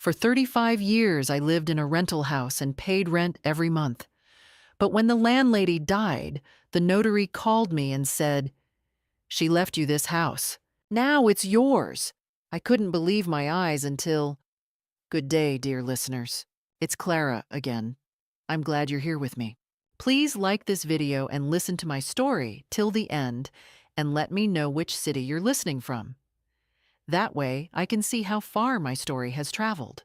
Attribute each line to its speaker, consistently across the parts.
Speaker 1: For 35 years, I lived in a rental house and paid rent every month. But when the landlady died, the notary called me and said, "She left you this house. Now it's yours." I couldn't believe my eyes until... Good day, dear listeners. It's Clara again. I'm glad you're here with me. Please like this video and listen to my story till the end and let me know which city you're listening from. That way, I can see how far my story has traveled.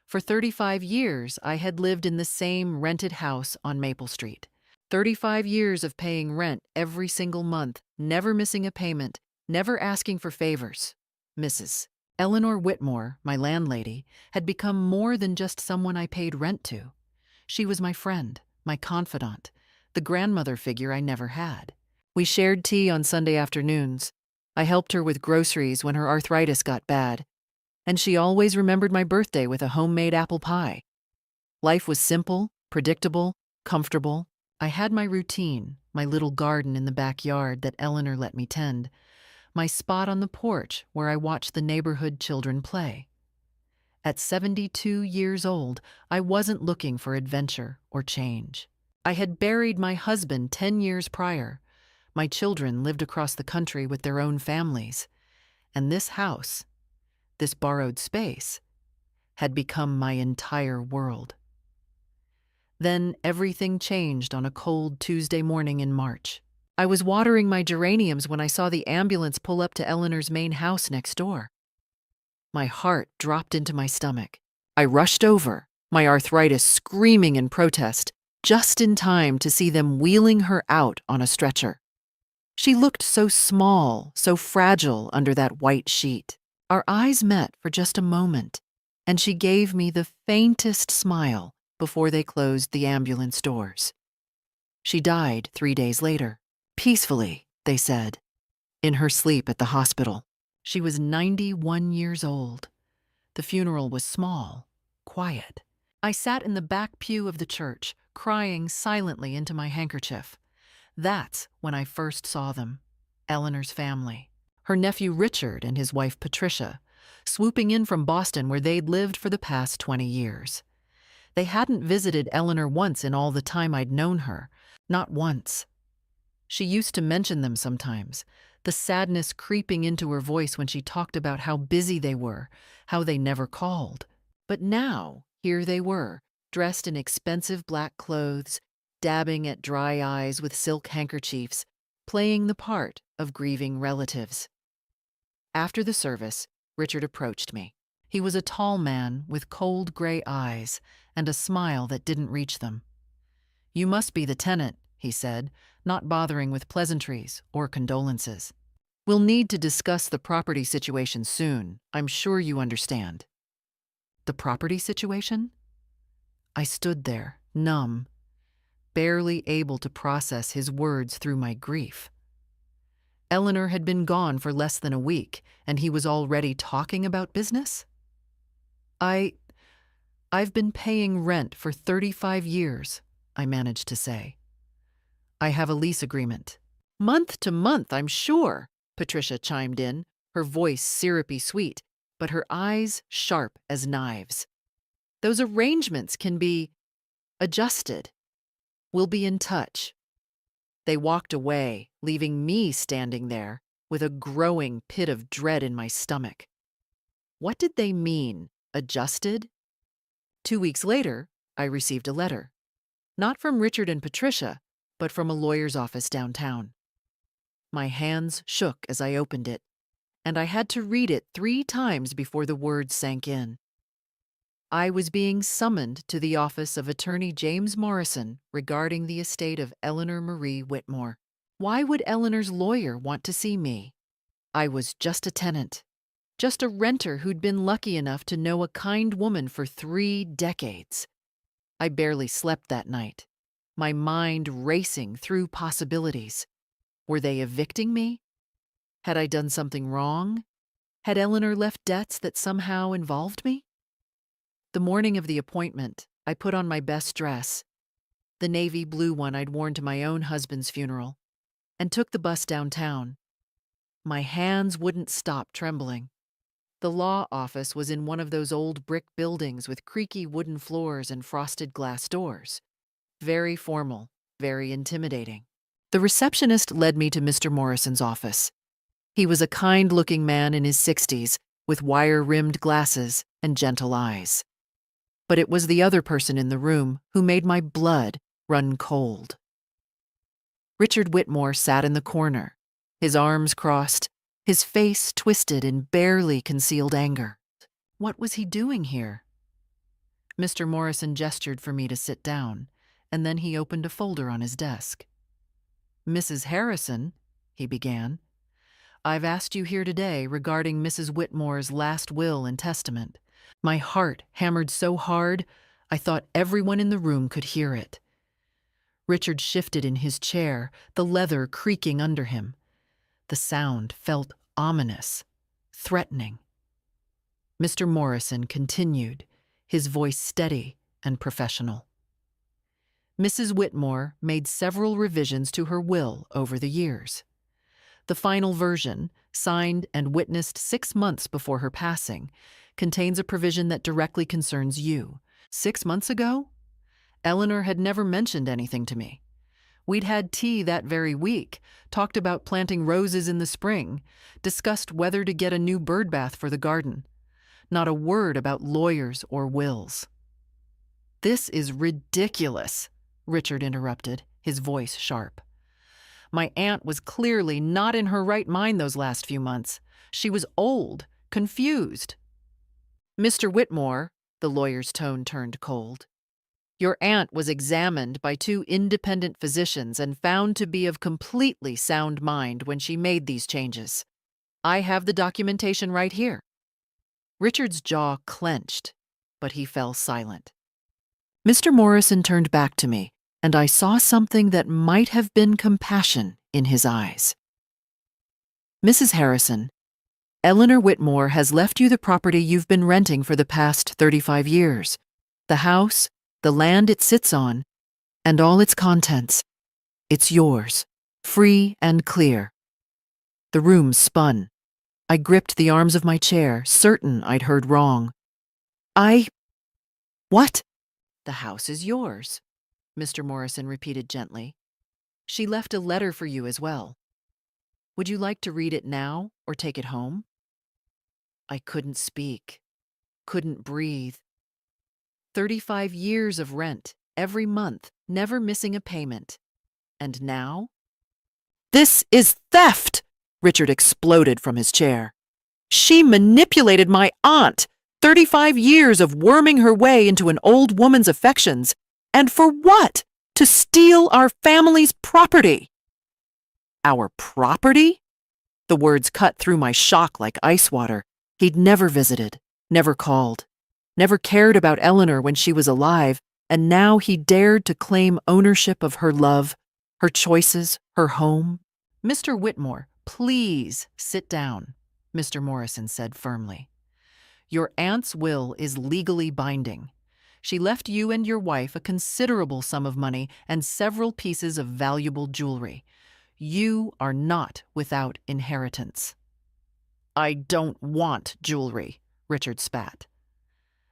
Speaker 1: For 35 years, I had lived in the same rented house on Maple Street. 35 years of paying rent every single month, never missing a payment, never asking for favors. Mrs. Eleanor Whitmore, my landlady, had become more than just someone I paid rent to. She was my friend, my confidant, the grandmother figure I never had. We shared tea on Sunday afternoons. I helped her with groceries when her arthritis got bad, and she always remembered my birthday with a homemade apple pie. Life was simple, predictable, comfortable. I had my routine, my little garden in the backyard that Eleanor let me tend, my spot on the porch where I watched the neighborhood children play. At 72 years old, I wasn't looking for adventure or change. I had buried my husband 10 years prior. My children lived across the country with their own families. And this house, this borrowed space, had become my entire world. Then everything changed on a cold Tuesday morning in March. I was watering my geraniums when I saw the ambulance pull up to Eleanor's main house next door. My heart dropped into my stomach. I rushed over, my arthritis screaming in protest, just in time to see them wheeling her out on a stretcher. She looked so small, so fragile under that white sheet. Our eyes met for just a moment, and she gave me the faintest smile before they closed the ambulance doors. She died 3 days later. Peacefully, they said, in her sleep at the hospital. She was 91 years old. The funeral was small, quiet. I sat in the back pew of the church, crying silently into my handkerchief. That's when I first saw them, Eleanor's family. Her nephew Richard and his wife Patricia, swooping in from Boston where they'd lived for the past 20 years. They hadn't visited Eleanor once in all the time I'd known her, not once. She used to mention them sometimes, the sadness creeping into her voice when she talked about how busy they were, how they never called. But now, here they were, dressed in expensive black clothes, dabbing at dry eyes with silk handkerchiefs, playing the part of grieving relatives. After the service, Richard approached me. He was a tall man with cold gray eyes and a smile that didn't reach them. "You must be the tenant," he said, not bothering with pleasantries or condolences. "We'll need to discuss the property situation soon. I'm sure you understand." The property situation? I stood there, numb, barely able to process his words through my grief. Eleanor had been gone for less than a week, and he was already talking about business? I've been paying rent for 35 years, I managed to say. "I have a lease agreement." "Month to month, I'm sure," Patricia chimed in, her voice syrupy sweet, but her eyes sharp as knives. "Those arrangements can be adjusted. We'll be in touch." They walked away, leaving me standing there with a growing pit of dread in my stomach. What did they mean, adjusted? 2 weeks later, I received a letter. Not from Richard and Patricia, but from a lawyer's office downtown. My hands shook as I opened it, and I had to read it 3 times before the words sank in. I was being summoned to the office of Attorney James Morrison regarding the estate of Eleanor Marie Whitmore. Why would Eleanor's lawyer want to see me? I was just a tenant, just a renter who'd been lucky enough to know a kind woman for 3 decades. I barely slept that night, my mind racing through possibilities. Were they evicting me? Had I done something wrong? Had Eleanor left debts that somehow involved me? The morning of the appointment, I put on my best dress, the navy blue one I'd worn to my own husband's funeral, and took the bus downtown. My hands wouldn't stop trembling. The law office was in one of those old brick buildings with creaky wooden floors and frosted glass doors. Very formal, very intimidating. The receptionist led me to Mr. Morrison's office. He was a kind-looking man in his 60s with wire-rimmed glasses and gentle eyes. But it was the other person in the room who made my blood run cold. Richard Whitmore sat in the corner, his arms crossed, his face twisted in barely concealed anger. What was he doing here? Mr. Morrison gestured for me to sit down, and then he opened a folder on his desk. "Mrs. Harrison," he began, "I've asked you here today regarding Mrs. Whitmore's last will and testament." My heart hammered so hard, I thought everyone in the room could hear it. Richard shifted in his chair, the leather creaking under him. The sound felt ominous, threatening. Mr. Morrison continued, his voice steady and professional. Mrs. Whitmore made several revisions to her will over the years. The final version, signed and witnessed 6 months before her passing, contains a provision that directly concerns you. 6 months ago? Eleanor had never mentioned anything to me. We'd had tea that very week, talked about planting roses in the spring, discussed whether to get a new birdbath for the garden. Not a word about lawyers or wills. "This is ridiculous," Richard interrupted, his voice sharp. "My aunt was clearly not in her right mind those last few months. She was old, confused." "Mr. Whitmore," the lawyer's tone turned cold, "your aunt was examined by 2 independent physicians and found to be of completely sound mind when she made these changes. I have the documentation right here." Richard's jaw clenched, but he fell silent. Mr. Morrison turned back to me, and I saw something that might have been compassion in his eyes. "Mrs. Harrison, Eleanor Whitmore has left you the property you've been renting for the past 35 years. The house, the land it sits on, and all its contents. It's yours, free and clear." The room spun. I gripped the arms of my chair, certain I'd heard wrong. What?" "The house is yours," Mr. Morrison repeated gently. "She left a letter for you as well. Would you like to read it now or take it home?" I couldn't speak, couldn't breathe. 35 years of rent, every month, never missing a payment. And now? "This is theft!" Richard exploded from his chair. "She manipulated my aunt, 35 years of worming her way into an old woman's affections. And for what? To steal our family's property." "Our property?" The words cut through my shock like ice water. He'd never visited, never called, never cared about Eleanor when she was alive, and now he dared to claim ownership of her love, her choices, her home. "Mr. Whitmore, please sit down," Mr. Morrison said firmly. "Your aunt's will is legally binding. She left you and your wife a considerable sum of money and several pieces of valuable jewelry. You are not without inheritance." "I don't want jewelry," Richard spat.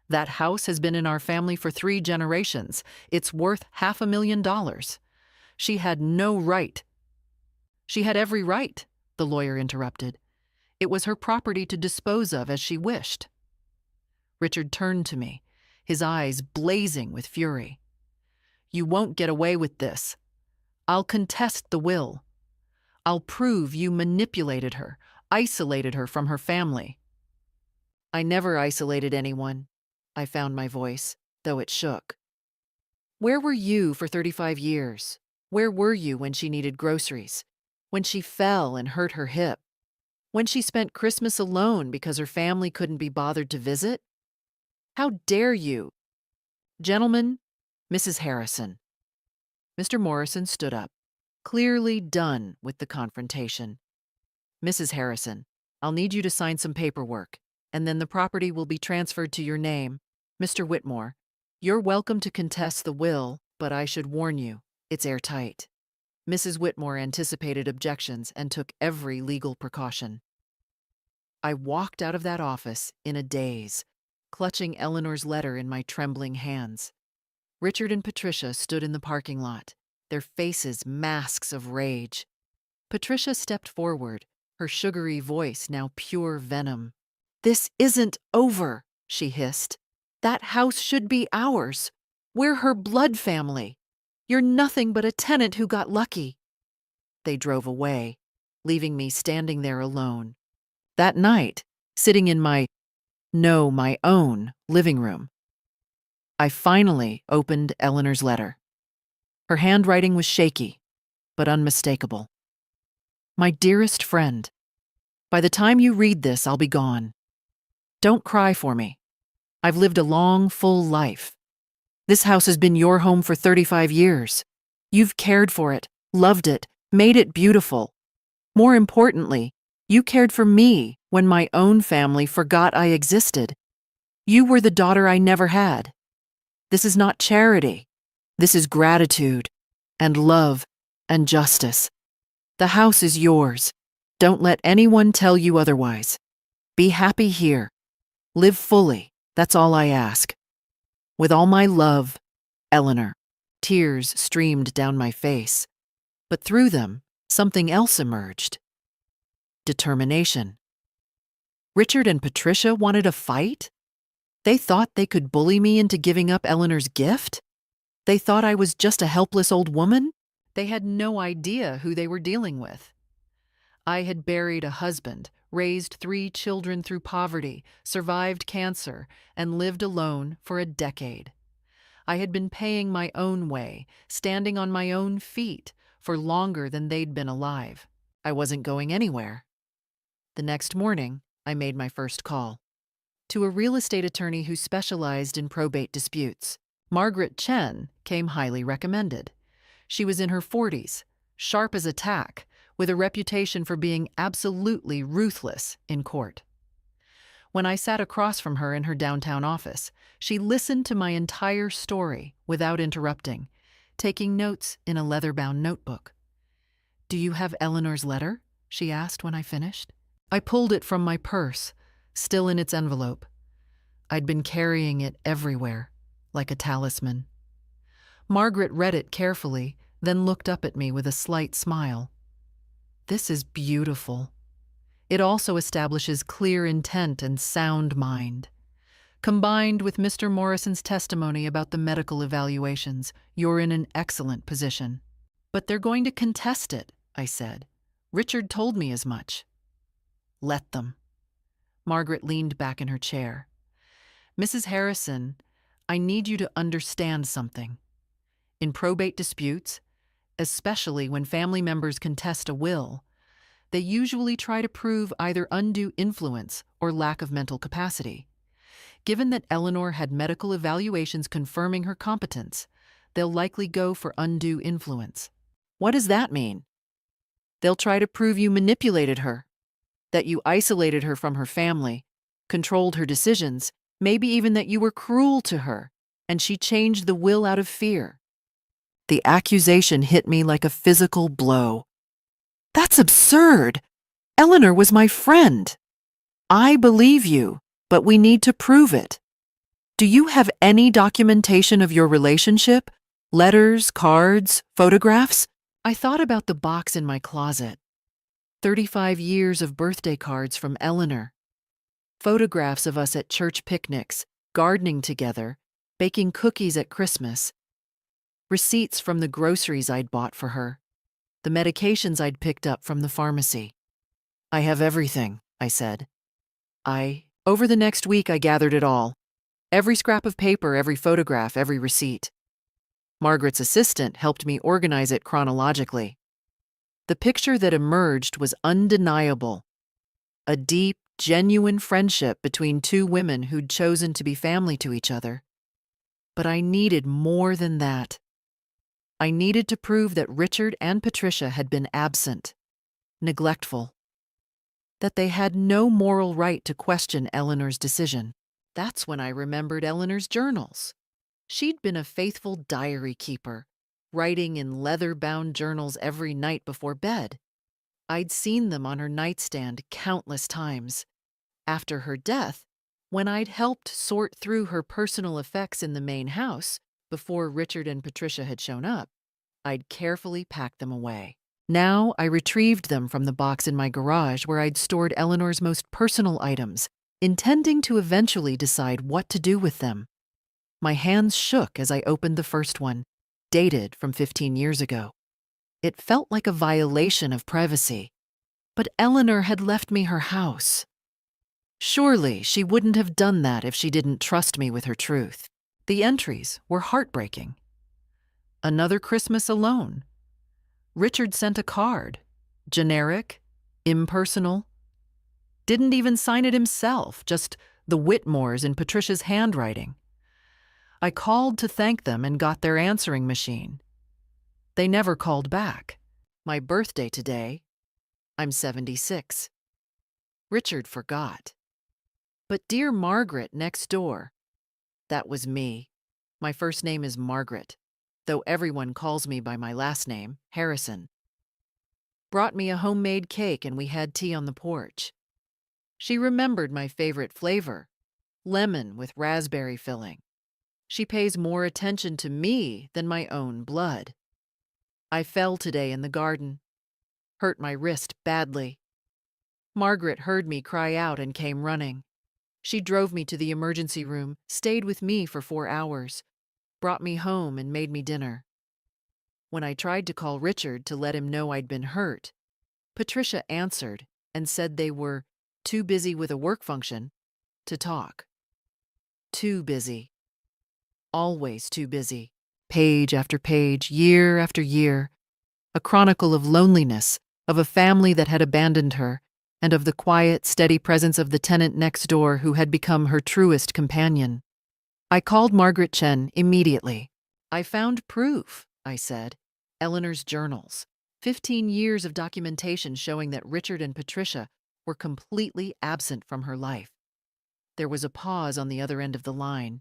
Speaker 1: "That house has been in our family for 3 generations. It's worth $500,000. She had no right." "She had every right," the lawyer interrupted. "It was her property to dispose of as she wished." Richard turned to me, his eyes blazing with fury. "You won't get away with this. I'll contest the will. I'll prove you manipulated her, isolated her from her family." "I never isolated anyone," I found my voice, though it shook. "Where were you for 35 years? Where were you when she needed groceries? When she fell and hurt her hip? When she spent Christmas alone because her family couldn't be bothered to visit? How dare you?" "Gentlemen, Mrs. Harrison." Mr. Morrison stood up, clearly done with the confrontation. "Mrs. Harrison, I'll need you to sign some paperwork, and then the property will be transferred to your name. Mr. Whitmore, you're welcome to contest the will, but I should warn you, it's airtight." Mrs. Whitmore anticipated objections and took every legal precaution. I walked out of that office in a daze, clutching Eleanor's letter in my trembling hands. Richard and Patricia stood in the parking lot, their faces masks of rage. Patricia stepped forward, her sugary voice now pure venom. "This isn't over," she hissed. "That house should be ours. We're her blood family. You're nothing but a tenant who got lucky." They drove away, leaving me standing there alone. That night, sitting in my own living room, I finally opened Eleanor's letter. Her handwriting was shaky, but unmistakable. "My dearest friend, by the time you read this, I'll be gone. Don't cry for me. I've lived a long, full life. This house has been your home for 35 years. You've cared for it, loved it, made it beautiful. More importantly, you cared for me when my own family forgot I existed. You were the daughter I never had. This is not charity. This is gratitude and love and justice. The house is yours. Don't let anyone tell you otherwise. Be happy here. Live fully. That's all I ask. With all my love, Eleanor." Tears streamed down my face, but through them, something else emerged. Determination. Richard and Patricia wanted a fight? They thought they could bully me into giving up Eleanor's gift? They thought I was just a helpless old woman? They had no idea who they were dealing with. I had buried a husband, raised 3 children through poverty, survived cancer, and lived alone for a decade. I had been paying my own way, standing on my own feet, for longer than they'd been alive. I wasn't going anywhere. The next morning, I made my first call. To a real estate attorney who specialized in probate disputes. Margaret Chen came highly recommended. She was in her 40s, sharp as a tack, with a reputation for being absolutely ruthless in court. When I sat across from her in her downtown office, she listened to my entire story without interrupting, taking notes in a leather-bound notebook. "Do you have Eleanor's letter?" she asked when I finished. I pulled it from my purse, still in its envelope. I'd been carrying it everywhere, like a talisman. Margaret read it carefully, then looked up at me with a slight smile. "This is beautiful. It also establishes clear intent and sound mind. Combined with Mr. Morrison's testimony about the medical evaluations, you're in an excellent position." "But they're going to contest it," I said. "Richard told me as much." "Let them." Margaret leaned back in her chair. "Mrs. Harrison, I need you to understand something. In probate disputes, especially when family members contest a will, they usually try to prove either undue influence or lack of mental capacity. Given that Eleanor had medical evaluations confirming her competence, they'll likely go for undue influence." "What does that mean?" "They'll try to prove you manipulated her, that you isolated her from her family, controlled her decisions, maybe even that you were cruel to her, and she changed the will out of fear." The accusation hit me like a physical blow. "That's absurd! Eleanor was my friend. I believe you, but we need to prove it. Do you have any documentation of your relationship? Letters, cards, photographs?" I thought about the box in my closet. 35 years of birthday cards from Eleanor. Photographs of us at church picnics, gardening together, baking cookies at Christmas. Receipts from the groceries I'd bought for her. The medications I'd picked up from the pharmacy. "I have everything," I said. Over the next week, I gathered it all. Every scrap of paper, every photograph, every receipt. Margaret's assistant helped me organize it chronologically. The picture that emerged was undeniable. A deep, genuine friendship between 2 women who'd chosen to be family to each other. But I needed more than that. I needed to prove that Richard and Patricia had been absent, neglectful, that they had no moral right to question Eleanor's decision. That's when I remembered Eleanor's journals. She'd been a faithful diary keeper, writing in leather-bound journals every night before bed. I'd seen them on her nightstand countless times, After her death, when I'd helped sort through her personal effects in the main house before Richard and Patricia had shown up, I'd carefully packed them away. Now I retrieved them from the box in my garage where I'd stored Eleanor's most personal items, intending to eventually decide what to do with them. My hands shook as I opened the first one, dated from 15 years ago. It felt like a violation of privacy, but Eleanor had left me her house. Surely she wouldn't have done that if she didn't trust me with her truth. The entries were heartbreaking. Another Christmas alone. Richard sent a card. Generic, impersonal. Didn't even sign it himself, just the Whitmores in Patricia's handwriting. I called to thank them and got their answering machine. They never called back. My birthday today. I'm 76. Richard forgot. But dear Margaret next door. That was me. My first name is Margaret, though everyone calls me by my last name, Harrison. Brought me a homemade cake and we had tea on the porch. She remembered my favorite flavor, lemon with raspberry filling. She pays more attention to me than my own blood. I fell today in the garden. Hurt my wrist badly. Margaret heard me cry out and came running. She drove me to the emergency room, stayed with me for 4 hours, brought me home and made me dinner. When I tried to call Richard to let him know I'd been hurt, Patricia answered and said they were too busy with a work function to talk. Too busy. Always too busy. Page after page, year after year. A chronicle of loneliness, of a family that had abandoned her, and of the quiet, steady presence of the tenant next door who had become her truest companion. I called Margaret Chen immediately. I found proof, I said. Eleanor's journals. 15 years of documentation showing that Richard and Patricia were completely absent from her life. There was a pause on the other end of the line.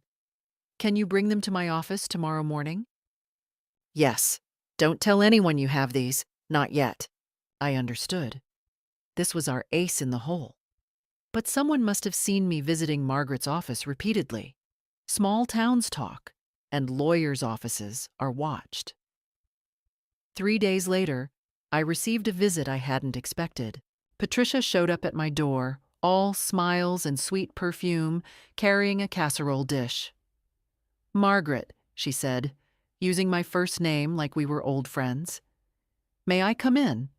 Speaker 1: Can you bring them to my office tomorrow morning? Yes. Don't tell anyone you have these. Not yet. I understood. This was our ace in the hole. But someone must have seen me visiting Margaret's office repeatedly. Small towns talk, and lawyers' offices are watched. 3 days later, I received a visit I hadn't expected. Patricia showed up at my door, all smiles and sweet perfume, carrying a casserole dish. Margaret, she said, using my first name like we were old friends. May I come in?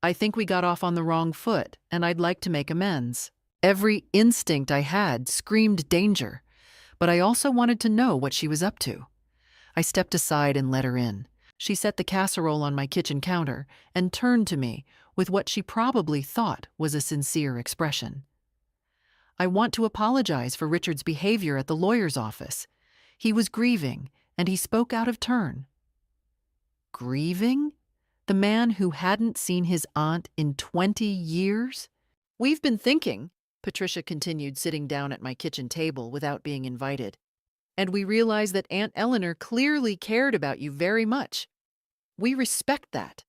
Speaker 1: I think we got off on the wrong foot, and I'd like to make amends. Every instinct I had screamed danger, but I also wanted to know what she was up to. I stepped aside and let her in. She set the casserole on my kitchen counter and turned to me with what she probably thought was a sincere expression. I want to apologize for Richard's behavior at the lawyer's office. He was grieving, and he spoke out of turn. Grieving? The man who hadn't seen his aunt in 20 years? We've been thinking, Patricia continued, sitting down at my kitchen table without being invited, and we realized that Aunt Eleanor clearly cared about you very much. We respect that.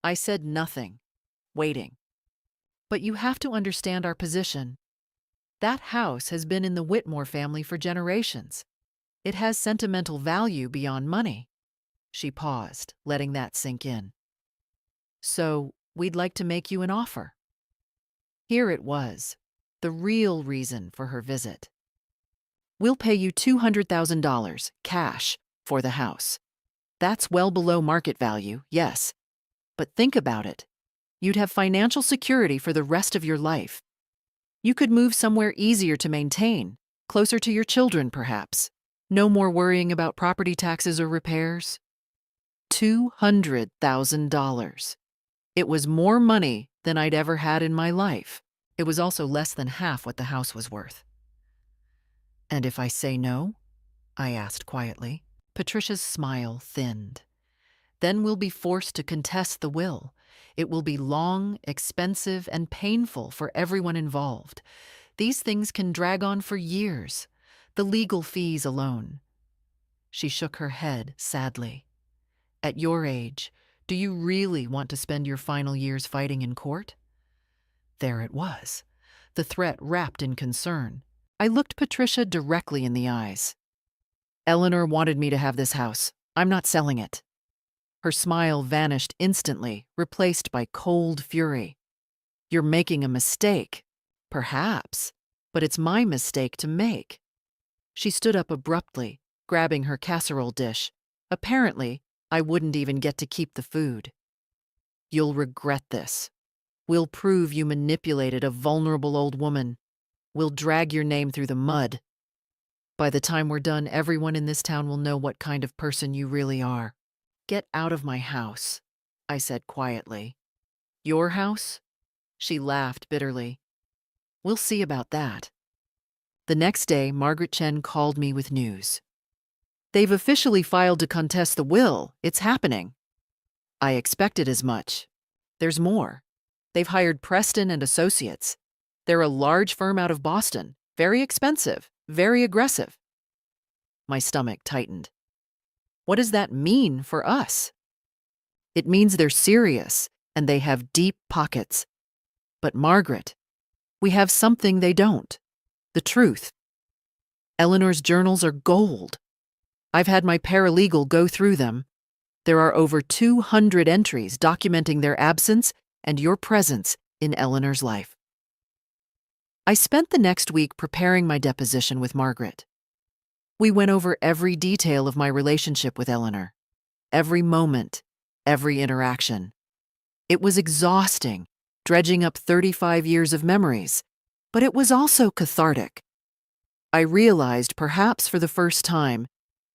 Speaker 1: I said nothing, waiting. But you have to understand our position. That house has been in the Whitmore family for generations. It has sentimental value beyond money. She paused, letting that sink in. So, we'd like to make you an offer. Here it was, the real reason for her visit. We'll pay you $200,000, cash, for the house. That's well below market value, yes. But think about it. You'd have financial security for the rest of your life. You could move somewhere easier to maintain, closer to your children, perhaps. No more worrying about property taxes or repairs. $200,000. It was more money than I'd ever had in my life. It was also less than half what the house was worth. And if I say no? I asked quietly. Patricia's smile thinned. Then we'll be forced to contest the will. It will be long, expensive, and painful for everyone involved. These things can drag on for years. The legal fees alone. She shook her head sadly. At your age, do you really want to spend your final years fighting in court? There it was. the threat wrapped in concern. I looked Patricia directly in the eyes. Eleanor wanted me to have this house. I'm not selling it. Her smile vanished instantly, replaced by cold fury. You're making a mistake. Perhaps. But it's my mistake to make. She stood up abruptly, grabbing her casserole dish. Apparently, I wouldn't even get to keep the food. You'll regret this. We'll prove you manipulated a vulnerable old woman. We'll drag your name through the mud. By the time we're done, everyone in this town will know what kind of person you really are. Get out of my house, I said quietly. Your house? She laughed bitterly. We'll see about that. The next day, Margaret Chen called me with news. They've officially filed to contest the will. It's happening. I expected as much. There's more. They've hired Preston and Associates. They're a large firm out of Boston. Very expensive, very aggressive. My stomach tightened. What does that mean for us? It means they're serious and they have deep pockets. But Margaret, we have something they don't. The truth. Eleanor's journals are gold. I've had my paralegal go through them. There are over 200 entries documenting their absence and your presence in Eleanor's life. I spent the next week preparing my deposition with Margaret. We went over every detail of my relationship with Eleanor, every moment, every interaction. It was exhausting, dredging up 35 years of memories, but it was also cathartic. I realized, perhaps for the first time,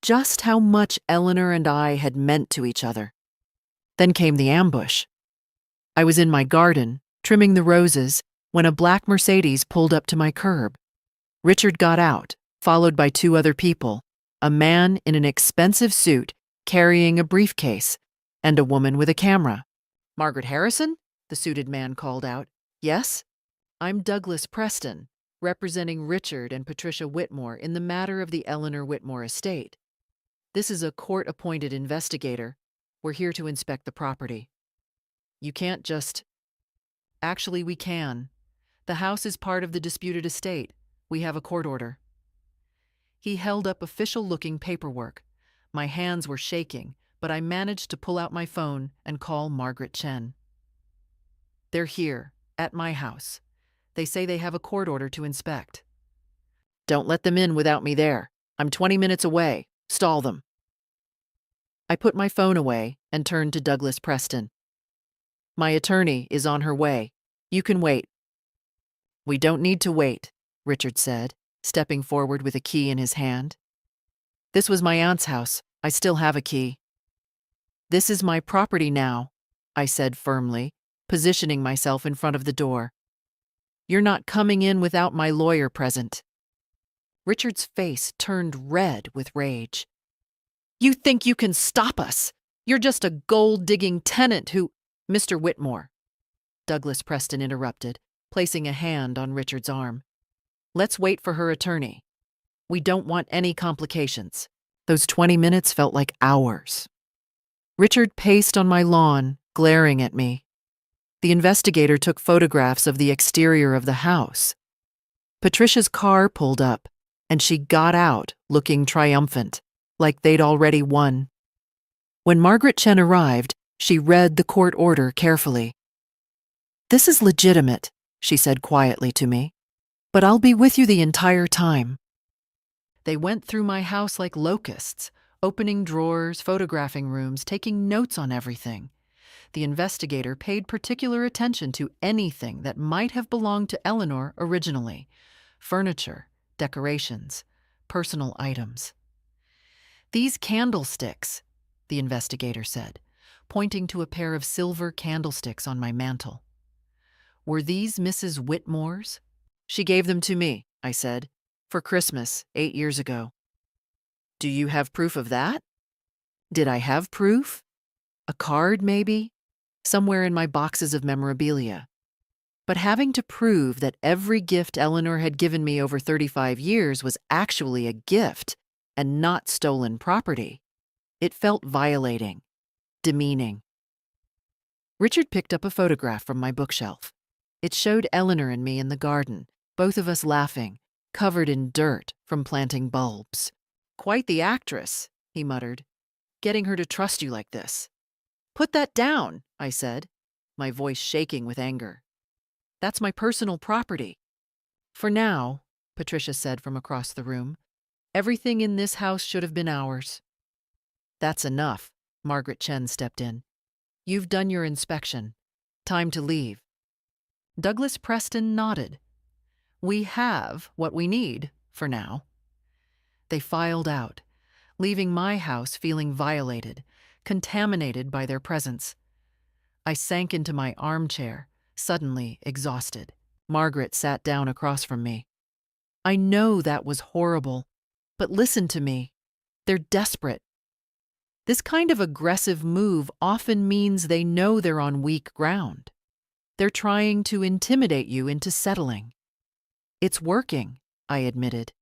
Speaker 1: just how much Eleanor and I had meant to each other. Then came the ambush. I was in my garden, trimming the roses, when a black Mercedes pulled up to my curb. Richard got out, followed by 2 other people, a man in an expensive suit carrying a briefcase, and a woman with a camera. Margaret Harrison? The suited man called out. Yes? I'm Douglas Preston, representing Richard and Patricia Whitmore in the matter of the Eleanor Whitmore estate. This is a court-appointed investigator. We're here to inspect the property. You can't just... Actually, we can. The house is part of the disputed estate. We have a court order. He held up official-looking paperwork. My hands were shaking, but I managed to pull out my phone and call Margaret Chen. They're here, at my house. They say they have a court order to inspect. Don't let them in without me there. I'm 20 minutes away. Stall them. I put my phone away and turned to Douglas Preston. My attorney is on her way. You can wait. We don't need to wait, Richard said, stepping forward with a key in his hand. This was my aunt's house. I still have a key. This is my property now, I said firmly, positioning myself in front of the door. You're not coming in without my lawyer present. Richard's face turned red with rage. You think you can stop us? You're just a gold-digging tenant who... Mr. Whitmore, Douglas Preston interrupted, placing a hand on Richard's arm. Let's wait for her attorney. We don't want any complications. Those 20 minutes felt like hours. Richard paced on my lawn, glaring at me. The investigator took photographs of the exterior of the house. Patricia's car pulled up, and she got out looking triumphant, like they'd already won. When Margaret Chen arrived, she read the court order carefully. This is legitimate, she said quietly to me, but I'll be with you the entire time. They went through my house like locusts, opening drawers, photographing rooms, taking notes on everything. The investigator paid particular attention to anything that might have belonged to Eleanor originally: furniture, decorations, personal items. These candlesticks, the investigator said, pointing to a pair of silver candlesticks on my mantel. Were these Mrs. Whitmore's? She gave them to me, I said, for Christmas 8 years ago. Do you have proof of that? Did I have proof? A card, maybe? Somewhere in my boxes of memorabilia. But having to prove that every gift Eleanor had given me over 35 years was actually a gift and not stolen property, it felt violating, demeaning. Richard picked up a photograph from my bookshelf. It showed Eleanor and me in the garden, both of us laughing, covered in dirt from planting bulbs. "Quite the actress," he muttered, "getting her to trust you like this." "Put that down," I said, my voice shaking with anger. "That's my personal property." "For now," Patricia said from across the room, "everything in this house should have been ours." "That's enough," Margaret Chen stepped in. "You've done your inspection. Time to leave." Douglas Preston nodded. "We have what we need, for now." They filed out, leaving my house feeling violated, contaminated by their presence. I sank into my armchair, suddenly exhausted. Margaret sat down across from me. "I know that was horrible, but listen to me. They're desperate. This kind of aggressive move often means they know they're on weak ground. They're trying to intimidate you into settling." "It's working," I admitted.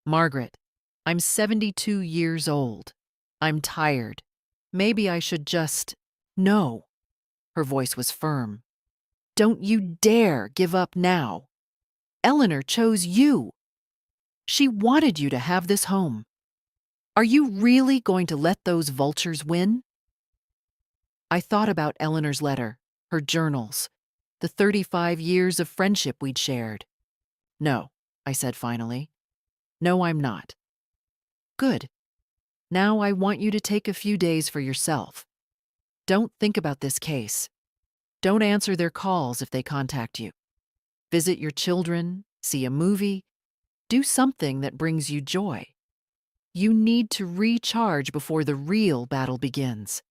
Speaker 1: "Margaret, I'm 72 years old. I'm tired. Maybe I should just—" "No." Her voice was firm. "Don't you dare give up now. Eleanor chose you. She wanted you to have this home. Are you really going to let those vultures win?" I thought about Eleanor's letter, her journals, the 35 years of friendship we'd shared. "No," I said finally. "No, I'm not." "Good. Now I want you to take a few days for yourself. Don't think about this case. Don't answer their calls if they contact you. Visit your children, see a movie, do something that brings you joy. You need to recharge before the real battle begins."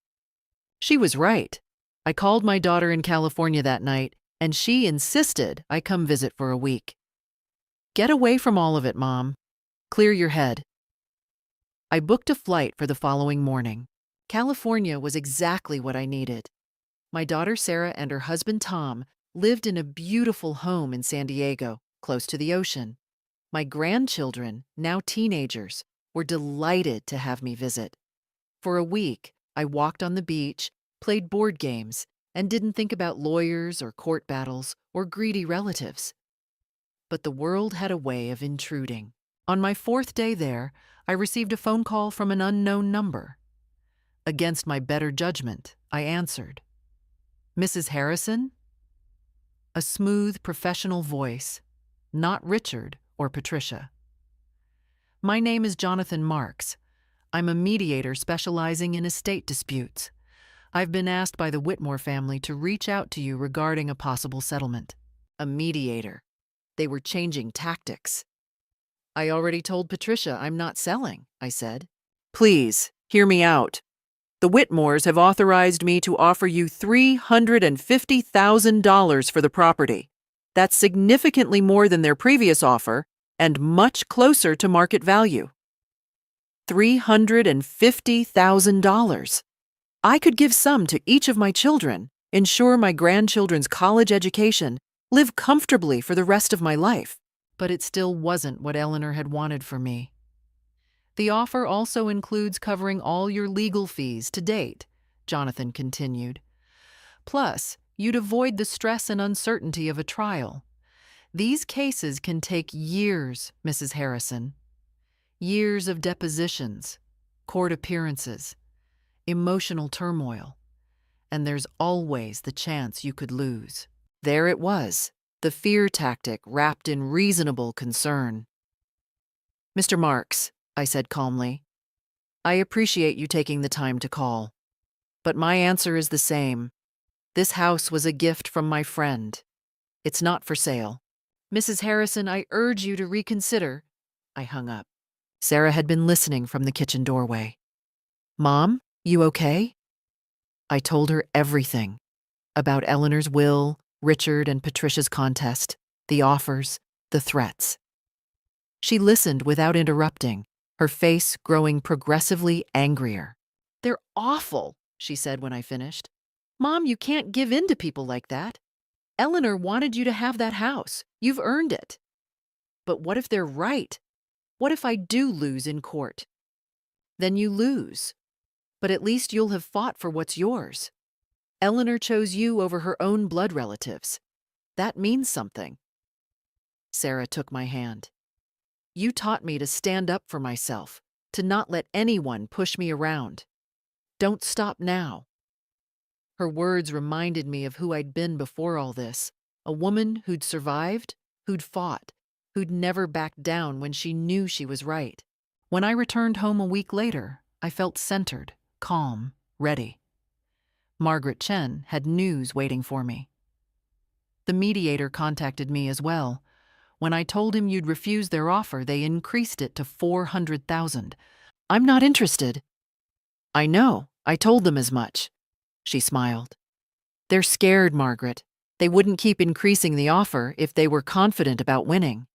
Speaker 1: She was right. I called my daughter in California that night, and she insisted I come visit for a week. "Get away from all of it, Mom. Clear your head." I booked a flight for the following morning. California was exactly what I needed. My daughter Sarah and her husband Tom lived in a beautiful home in San Diego, close to the ocean. My grandchildren, now teenagers, were delighted to have me visit. For a week, I walked on the beach, played board games, and didn't think about lawyers or court battles or greedy relatives. But the world had a way of intruding. On my 4th day there, I received a phone call from an unknown number. Against my better judgment, I answered. "Mrs. Harrison?" A smooth, professional voice, not Richard or Patricia. "My name is Jonathan Marks. I'm a mediator specializing in estate disputes. I've been asked by the Whitmore family to reach out to you regarding a possible settlement." A mediator. They were changing tactics. "I already told Patricia I'm not selling," I said. "Please, hear me out. The Whitmores have authorized me to offer you $350,000 for the property. That's significantly more than their previous offer and much closer to market value. $350,000. I could give some to each of my children, ensure my grandchildren's college education, live comfortably for the rest of my life." But it still wasn't what Eleanor had wanted for me. "The offer also includes covering all your legal fees to date," Jonathan continued. "Plus, you'd avoid the stress and uncertainty of a trial. These cases can take years, Mrs. Harrison. Years of depositions, court appearances, emotional turmoil, and there's always the chance you could lose." There it was, the fear tactic wrapped in reasonable concern. "Mr. Marks," I said calmly, "I appreciate you taking the time to call. But my answer is the same. This house was a gift from my friend. It's not for sale. Mrs. Harrison, I urge you to reconsider." I hung up. Sarah had been listening from the kitchen doorway. "Mom, you okay?" I told her everything about Eleanor's will, Richard and Patricia's contest, the offers, the threats. She listened without interrupting, her face growing progressively angrier. "They're awful," she said when I finished. "Mom, you can't give in to people like that. Eleanor wanted you to have that house. You've earned it. But what if they're right? What if I do lose in court? Then you lose. But at least you'll have fought for what's yours. Eleanor chose you over her own blood relatives. That means something. Sarah took my hand. You taught me to stand up for myself, to not let anyone push me around. Don't stop now. Her words reminded me of who I'd been before all this, a woman who'd survived, who'd fought, who'd never backed down when she knew she was right. When I returned home a week later, I felt centered, calm, ready. Margaret Chen had news waiting for me. The mediator contacted me as well. When I told him you'd refuse their offer, they increased it to $400,000. I'm not interested. I know, I told them as much. She smiled. They're scared, Margaret. They wouldn't keep increasing the offer if they were confident about winning.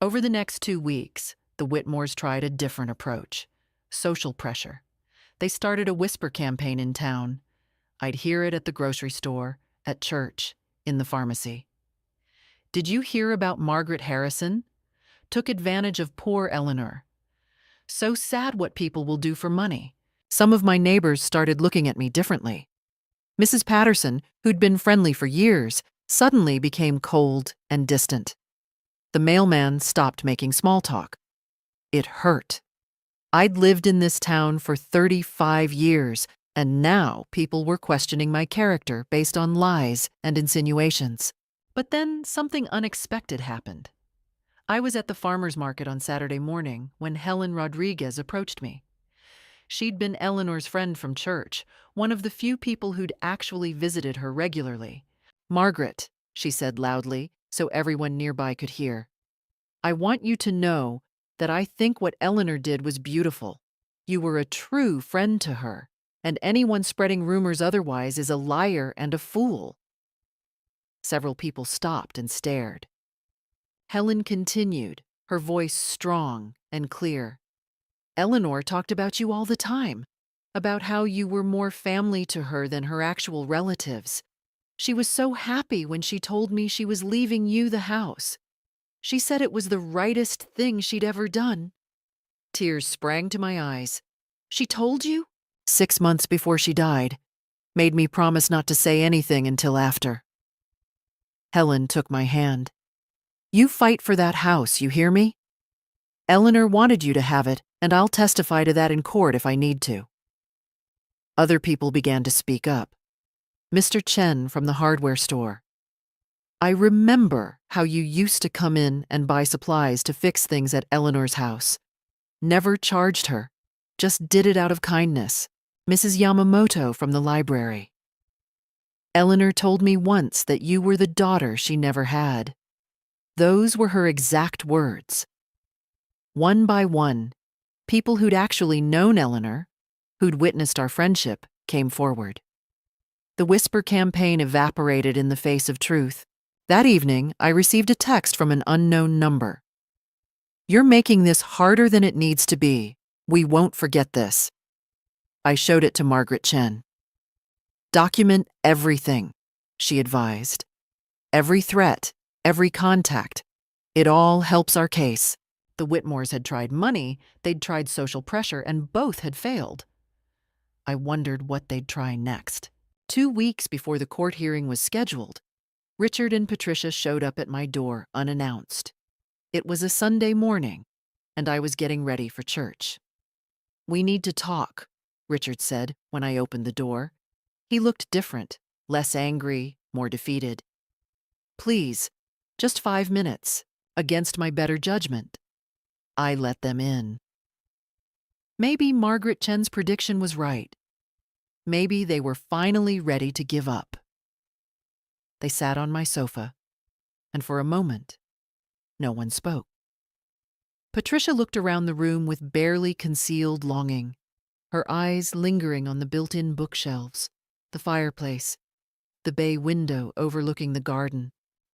Speaker 1: Over the next 2 weeks, the Whitmores tried a different approach. Social pressure. They started a whisper campaign in town. I'd hear it at the grocery store, at church, in the pharmacy. Did you hear about Margaret Harrison? Took advantage of poor Eleanor. So sad what people will do for money. Some of my neighbors started looking at me differently. Mrs. Patterson, who'd been friendly for years, suddenly became cold and distant. The mailman stopped making small talk. It hurt. I'd lived in this town for 35 years, and now people were questioning my character based on lies and insinuations. But then something unexpected happened. I was at the farmer's market on Saturday morning when Helen Rodriguez approached me. She'd been Eleanor's friend from church, one of the few people who'd actually visited her regularly. Margaret, she said loudly, so everyone nearby could hear, I want you to know that I think what Eleanor did was beautiful. You were a true friend to her, and anyone spreading rumors otherwise is a liar and a fool. Several people stopped and stared. Helen continued, her voice strong and clear. Eleanor talked about you all the time, about how you were more family to her than her actual relatives. She was so happy when she told me she was leaving you the house. She said it was the rightest thing she'd ever done. Tears sprang to my eyes. She told you? 6 months before she died. Made me promise not to say anything until after. Helen took my hand. You fight for that house, you hear me? Eleanor wanted you to have it, and I'll testify to that in court if I need to. Other people began to speak up. Mr. Chen from the hardware store. I remember how you used to come in and buy supplies to fix things at Eleanor's house. Never charged her, just did it out of kindness. Mrs. Yamamoto from the library. Eleanor told me once that you were the daughter she never had. Those were her exact words. One by one, people who'd actually known Eleanor, who'd witnessed our friendship, came forward. The whisper campaign evaporated in the face of truth. That evening, I received a text from an unknown number. You're making this harder than it needs to be. We won't forget this. I showed it to Margaret Chen. Document everything, she advised. Every threat, every contact. It all helps our case. The Whitmores had tried money, they'd tried social pressure, and both had failed. I wondered what they'd try next. 2 weeks before the court hearing was scheduled, Richard and Patricia showed up at my door unannounced. It was a Sunday morning, and I was getting ready for church. We need to talk, Richard said when I opened the door. He looked different, less angry, more defeated. Please, just 5 minutes, against my better judgment. I let them in. Maybe Margaret Chen's prediction was right. Maybe they were finally ready to give up. They sat on my sofa, and for a moment, no one spoke. Patricia looked around the room with barely concealed longing, her eyes lingering on the built-in bookshelves, the fireplace, the bay window overlooking the garden.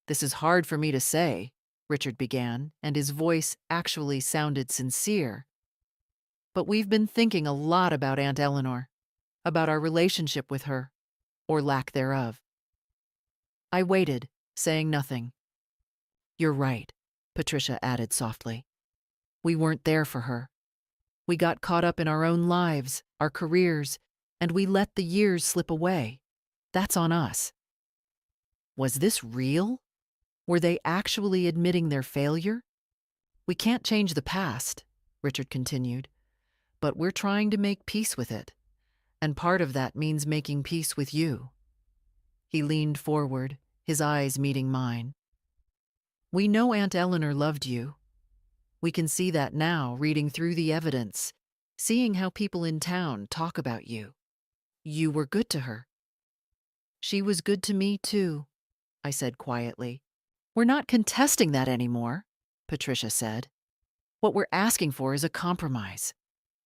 Speaker 1: This is hard for me to say, Richard began, and his voice actually sounded sincere. But we've been thinking a lot about Aunt Eleanor, about our relationship with her, or lack thereof. I waited, saying nothing. You're right, Patricia added softly. We weren't there for her. We got caught up in our own lives, our careers, and we let the years slip away. That's on us. Was this real? Were they actually admitting their failure? We can't change the past, Richard continued, but we're trying to make peace with it. And part of that means making peace with you. He leaned forward, his eyes meeting mine. We know Aunt Eleanor loved you. We can see that now, reading through the evidence, seeing how people in town talk about you. You were good to her. She was good to me, too, I said quietly. We're not contesting that anymore, Patricia said. What we're asking for is a compromise,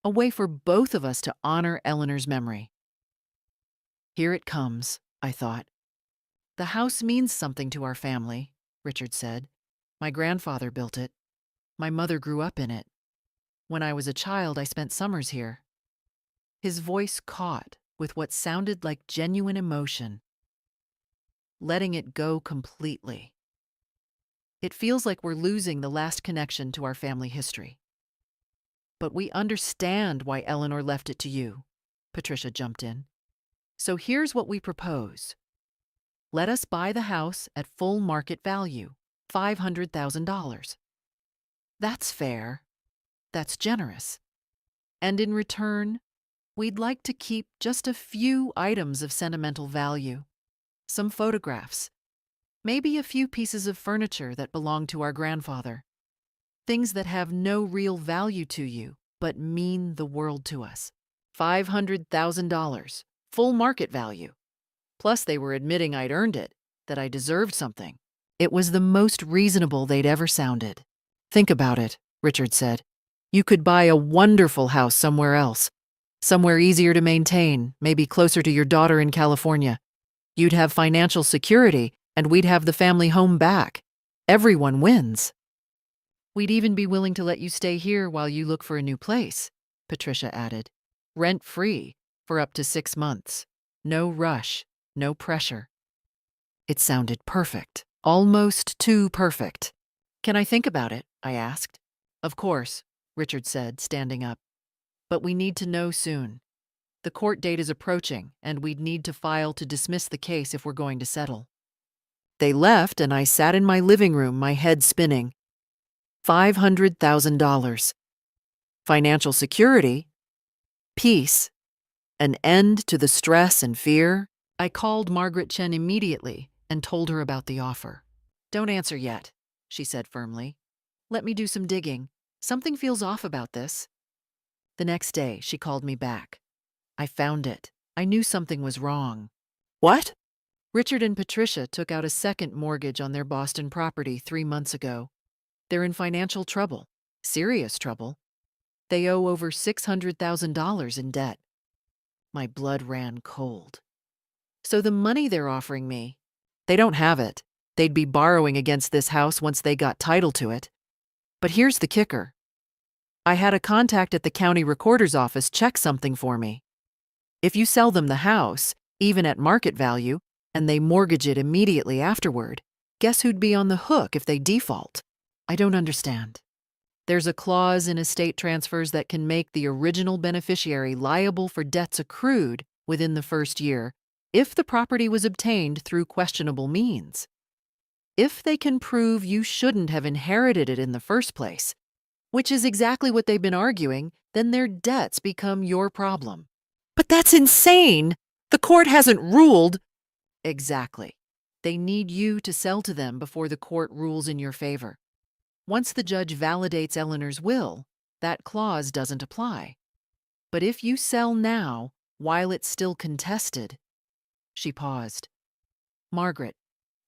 Speaker 1: a way for both of us to honor Eleanor's memory. Here it comes, I thought. The house means something to our family, Richard said. My grandfather built it. My mother grew up in it. When I was a child, I spent summers here. His voice caught with what sounded like genuine emotion, letting it go completely. It feels like we're losing the last connection to our family history. But we understand why Eleanor left it to you, Patricia jumped in. So here's what we propose. Let us buy the house at full market value, $500,000. That's fair. That's generous. And in return, we'd like to keep just a few items of sentimental value. Some photographs. Maybe a few pieces of furniture that belonged to our grandfather. Things that have no real value to you, but mean the world to us. $500,000. Full market value. Plus they were admitting I'd earned it, that I deserved something. It was the most reasonable they'd ever sounded. Think about it, Richard said. You could buy a wonderful house somewhere else. Somewhere easier to maintain, maybe closer to your daughter in California. You'd have financial security, and we'd have the family home back. Everyone wins. We'd even be willing to let you stay here while you look for a new place, Patricia added. Rent-free for up to 6 months. No rush, no pressure. It sounded perfect, almost too perfect. Can I think about it? I asked. Of course, Richard said, standing up. But we need to know soon. The court date is approaching, and we'd need to file to dismiss the case if we're going to settle. They left, and I sat in my living room, my head spinning. $500,000. Financial security. Peace. An end to the stress and fear. I called Margaret Chen immediately and told her about the offer. Don't answer yet, she said firmly. Let me do some digging. Something feels off about this. The next day, she called me back. I found it. I knew something was wrong. What? Richard and Patricia took out a second mortgage on their Boston property 3 months ago. They're in financial trouble. Serious trouble. They owe over $600,000 in debt. My blood ran cold. So the money they're offering me, they don't have it. They'd be borrowing against this house once they got title to it. But here's the kicker. I had a contact at the county recorder's office check something for me. If you sell them the house, even at market value, and they mortgage it immediately afterward, guess who'd be on the hook if they default? I don't understand. There's a clause in estate transfers that can make the original beneficiary liable for debts accrued within the first year if the property was obtained through questionable means. If they can prove you shouldn't have inherited it in the first place, which is exactly what they've been arguing, then their debts become your problem. But that's insane! The court hasn't ruled. Exactly. They need you to sell to them before the court rules in your favor. Once the judge validates Eleanor's will, that clause doesn't apply. But if you sell now, while it's still contested... She paused. Margaret,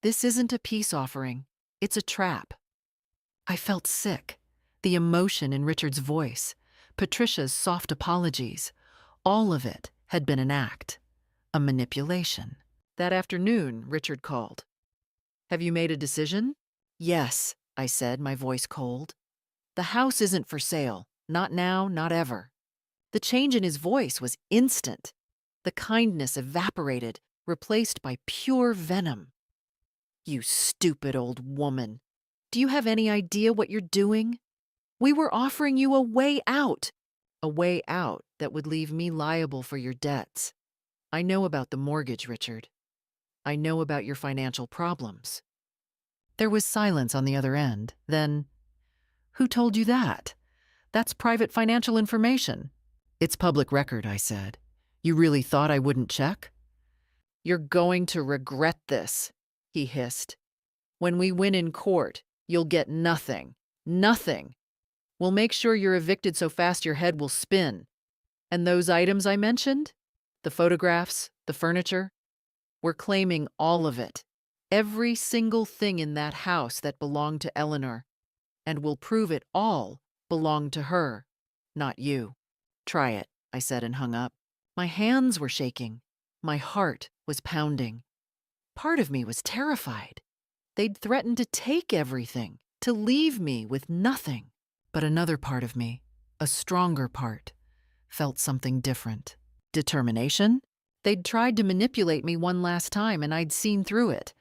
Speaker 1: this isn't a peace offering. It's a trap. I felt sick. The emotion in Richard's voice, Patricia's soft apologies, all of it had been an act, a manipulation. That afternoon, Richard called. Have you made a decision? Yes, I said, my voice cold. The house isn't for sale. Not now, not ever. The change in his voice was instant. The kindness evaporated, replaced by pure venom. You stupid old woman. Do you have any idea what you're doing? We were offering you a way out that would leave me liable for your debts. I know about the mortgage, Richard. I know about your financial problems. There was silence on the other end. Then, who told you that? That's private financial information. It's public record, I said. You really thought I wouldn't check? You're going to regret this, he hissed. When we win in court, you'll get nothing. Nothing. We'll make sure you're evicted so fast your head will spin. And those items I mentioned? The photographs, the furniture? We're claiming all of it. Every single thing in that house that belonged to Eleanor. And we'll prove it all belonged to her, not you. Try it, I said and hung up. My hands were shaking. My heart was pounding. Part of me was terrified. They'd threatened to take everything, to leave me with nothing. But another part of me, a stronger part, felt something different. Determination? They'd tried to manipulate me one last time, and I'd seen through it.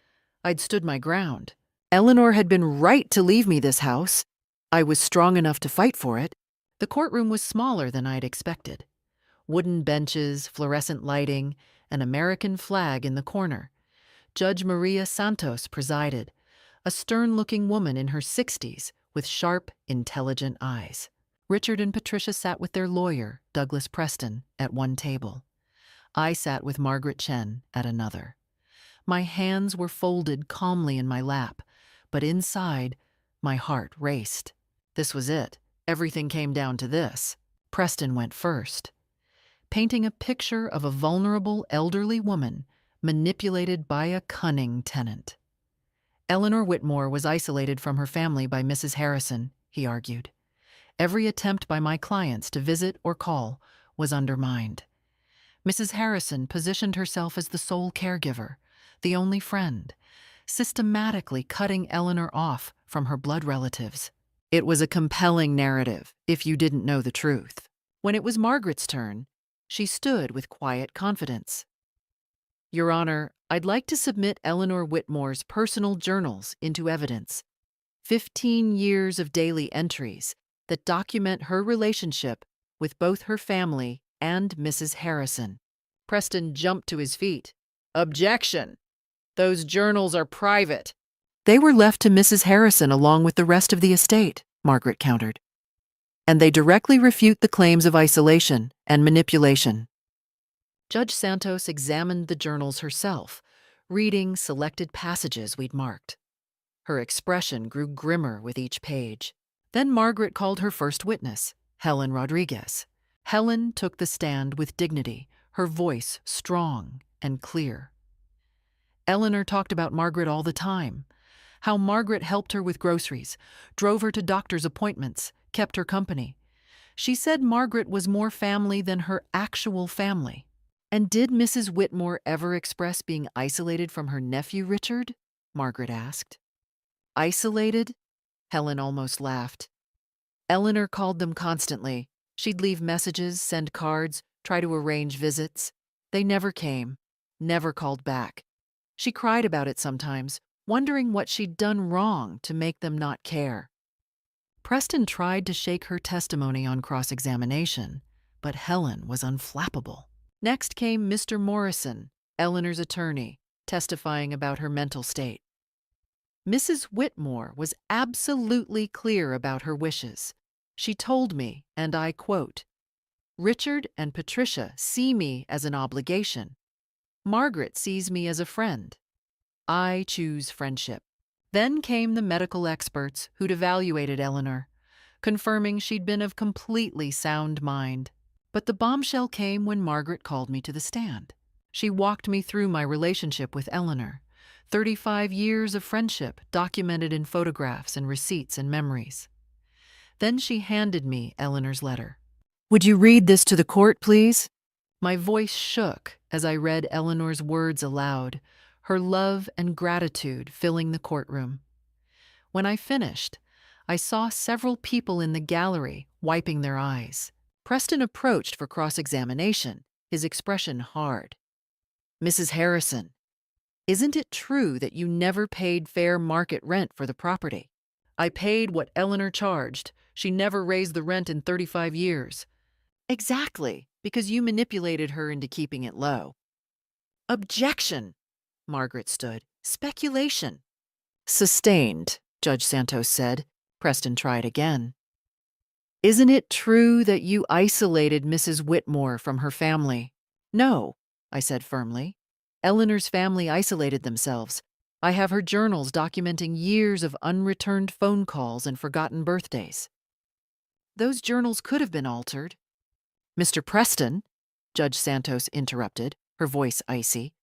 Speaker 1: I'd stood my ground. Eleanor had been right to leave me this house. I was strong enough to fight for it. The courtroom was smaller than I'd expected. Wooden benches, fluorescent lighting, an American flag in the corner. Judge Maria Santos presided, a stern-looking woman in her 60s with sharp, intelligent eyes. Richard and Patricia sat with their lawyer, Douglas Preston, at one table. I sat with Margaret Chen at another. My hands were folded calmly in my lap, but inside, my heart raced. This was it. Everything came down to this. Preston went first, painting a picture of a vulnerable elderly woman manipulated by a cunning tenant. Eleanor Whitmore was isolated from her family by Mrs. Harrison, he argued. Every attempt by my clients to visit or call was undermined. Mrs. Harrison positioned herself as the sole caregiver, the only friend, systematically cutting Eleanor off from her blood relatives. It was a compelling narrative, if you didn't know the truth. When it was Margaret's turn, she stood with quiet confidence. Your Honor, I'd like to submit Eleanor Whitmore's personal journals into evidence. 15 years of daily entries that document her relationship with both her family and Mrs. Harrison. Preston jumped to his feet. Objection! Those journals are private. They were left to Mrs. Harrison along with the rest of the estate, Margaret countered. And they directly refute the claims of isolation and manipulation. Judge Santos examined the journals herself, reading selected passages we'd marked. Her expression grew grimmer with each page. Then Margaret called her first witness, Helen Rodriguez. Helen took the stand with dignity, her voice strong and clear. Eleanor talked about Margaret all the time, how Margaret helped her with groceries, drove her to doctor's appointments, kept her company. She said Margaret was more family than her actual family. And did Mrs. Whitmore ever express being isolated from her nephew, Richard? Margaret asked. Isolated? Helen almost laughed. Eleanor called them constantly. She'd leave messages, send cards, try to arrange visits. They never came, never called back. She cried about it sometimes, wondering what she'd done wrong to make them not care. Preston tried to shake her testimony on cross-examination, but Helen was unflappable. Next came Mr. Morrison, Eleanor's attorney, testifying about her mental state. Mrs. Whitmore was absolutely clear about her wishes. She told me, and I quote, "Richard and Patricia see me as an obligation. Margaret sees me as a friend. I choose friendship." Then came the medical experts who'd evaluated Eleanor, confirming she'd been of completely sound mind. But the bombshell came when Margaret called me to the stand. She walked me through my relationship with Eleanor, 35 years of friendship documented in photographs and receipts and memories. Then she handed me Eleanor's letter. "Would you read this to the court, please?" My voice shook as I read Eleanor's words aloud, her love and gratitude filling the courtroom. When I finished, I saw several people in the gallery wiping their eyes. Preston approached for cross-examination, his expression hard. "Mrs. Harrison, isn't it true that you never paid fair market rent for the property?" "I paid what Eleanor charged. She never raised the rent in 35 years. "Exactly, because you manipulated her into keeping it low." "Objection! Margaret stood. Speculation. Sustained, Judge Santos said. Preston tried again. Isn't it true that you isolated Mrs. Whitmore from her family? No, I said firmly. Eleanor's family isolated themselves. I have her journals documenting years of unreturned phone calls and forgotten birthdays. Those journals could have been altered. Mr. Preston, Judge Santos interrupted, her voice icy.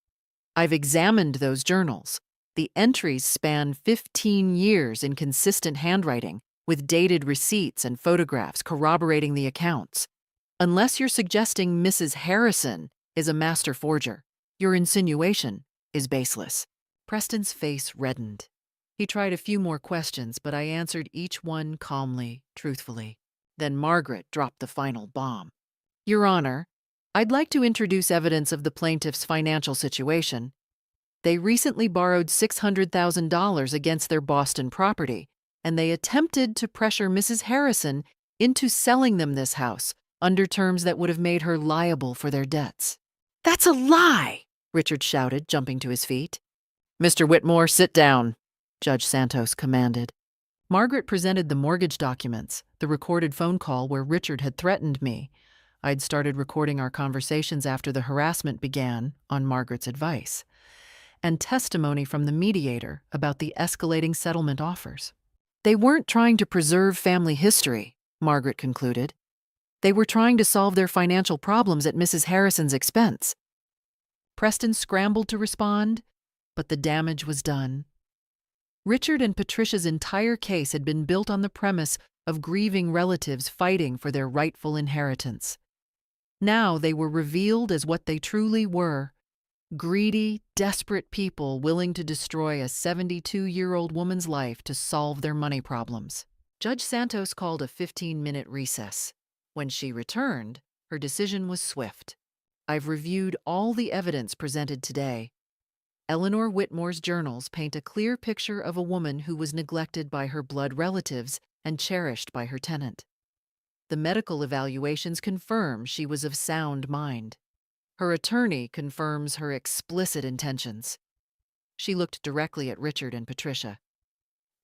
Speaker 1: I've examined those journals. The entries span 15 years in consistent handwriting, with dated receipts and photographs corroborating the accounts. Unless you're suggesting Mrs. Harrison is a master forger, your insinuation is baseless. Preston's face reddened. He tried a few more questions, but I answered each one calmly, truthfully. Then Margaret dropped the final bomb. Your Honor, I'd like to introduce evidence of the plaintiff's financial situation. They recently borrowed $600,000 against their Boston property, and they attempted to pressure Mrs. Harrison into selling them this house under terms that would have made her liable for their debts. That's a lie, Richard shouted, jumping to his feet. Mr. Whitmore, sit down, Judge Santos commanded. Margaret presented the mortgage documents, the recorded phone call where Richard had threatened me. I'd started recording our conversations after the harassment began, on Margaret's advice, and testimony from the mediator about the escalating settlement offers. They weren't trying to preserve family history, Margaret concluded. They were trying to solve their financial problems at Mrs. Harrison's expense. Preston scrambled to respond, but the damage was done. Richard and Patricia's entire case had been built on the premise of grieving relatives fighting for their rightful inheritance. Now they were revealed as what they truly were: greedy, desperate people willing to destroy a 72-year-old woman's life to solve their money problems. Judge Santos called a 15-minute recess. When she returned, her decision was swift. I've reviewed all the evidence presented today. Eleanor Whitmore's journals paint a clear picture of a woman who was neglected by her blood relatives and cherished by her tenant. The medical evaluations confirm she was of sound mind. Her attorney confirms her explicit intentions. She looked directly at Richard and Patricia.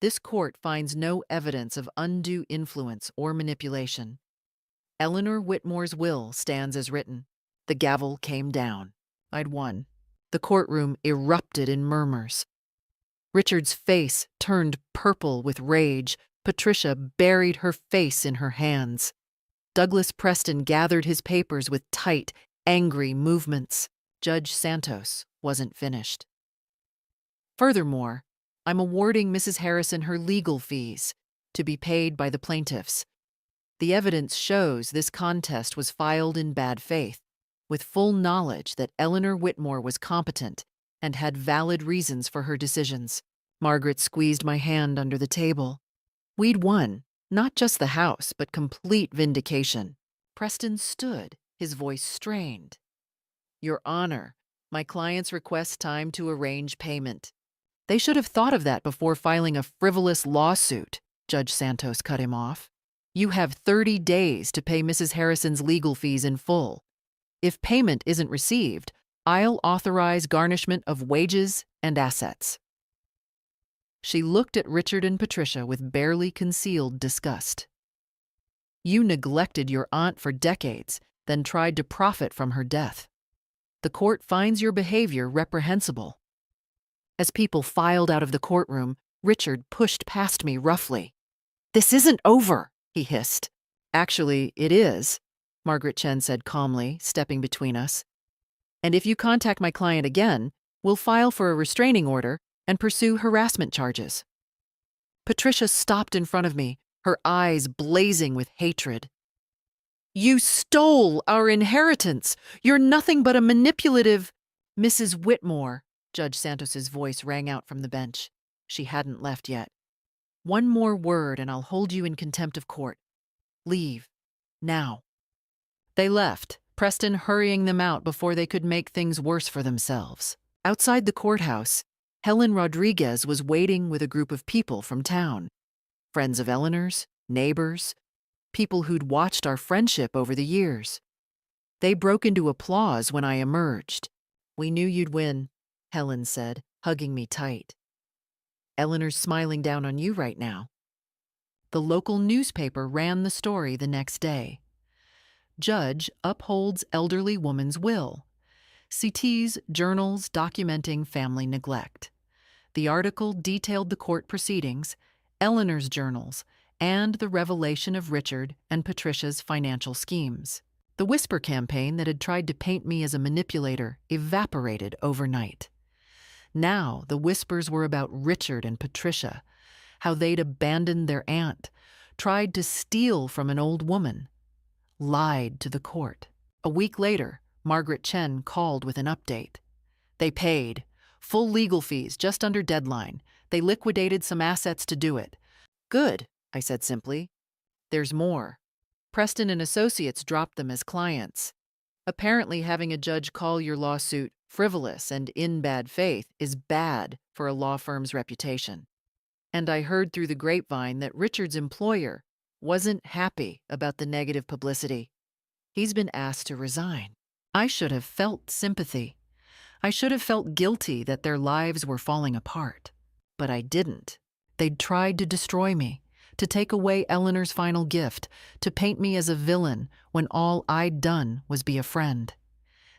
Speaker 1: This court finds no evidence of undue influence or manipulation. Eleanor Whitmore's will stands as written. The gavel came down. I'd won. The courtroom erupted in murmurs. Richard's face turned purple with rage. Patricia buried her face in her hands. Douglas Preston gathered his papers with tight, angry movements. Judge Santos wasn't finished. Furthermore, I'm awarding Mrs. Harrison her legal fees, to be paid by the plaintiffs. The evidence shows this contest was filed in bad faith, with full knowledge that Eleanor Whitmore was competent and had valid reasons for her decisions. Margaret squeezed my hand under the table. We'd won, not just the house, but complete vindication. Preston stood, his voice strained. Your Honor, my clients request time to arrange payment. They should have thought of that before filing a frivolous lawsuit, Judge Santos cut him off. You have 30 days to pay Mrs. Harrison's legal fees in full. If payment isn't received, I'll authorize garnishment of wages and assets. She looked at Richard and Patricia with barely concealed disgust. You neglected your aunt for decades, then tried to profit from her death. The court finds your behavior reprehensible. As people filed out of the courtroom, Richard pushed past me roughly. This isn't over, he hissed. Actually, it is, Margaret Chen said calmly, stepping between us. And if you contact my client again, we'll file for a restraining order and pursue harassment charges. Patricia stopped in front of me, her eyes blazing with hatred. You stole our inheritance. You're nothing but a manipulative... Mrs. Whitmore, Judge Santos's voice rang out from the bench. She hadn't left yet. One more word and I'll hold you in contempt of court. Leave. Now. They left, Preston hurrying them out before they could make things worse for themselves. Outside the courthouse, Helen Rodriguez was waiting with a group of people from town. Friends of Eleanor's, neighbors, people who'd watched our friendship over the years. They broke into applause when I emerged. We knew you'd win. Helen said, hugging me tight. Eleanor's smiling down on you right now. The local newspaper ran the story the next day. Judge upholds elderly woman's will. CT's journals documenting family neglect. The article detailed the court proceedings, Eleanor's journals, and the revelation of Richard and Patricia's financial schemes. The whisper campaign that had tried to paint me as a manipulator evaporated overnight. Now the whispers were about Richard and Patricia, how they'd abandoned their aunt, tried to steal from an old woman, lied to the court. A week later, Margaret Chen called with an update. They paid. Full legal fees, just under deadline. They liquidated some assets to do it. Good, I said simply. There's more. Preston and Associates dropped them as clients. Apparently, having a judge call your lawsuit frivolous and in bad faith is bad for a law firm's reputation. And I heard through the grapevine that Richard's employer wasn't happy about the negative publicity. He's been asked to resign. I should have felt sympathy. I should have felt guilty that their lives were falling apart. But I didn't. They'd tried to destroy me, to take away Eleanor's final gift, to paint me as a villain when all I'd done was be a friend.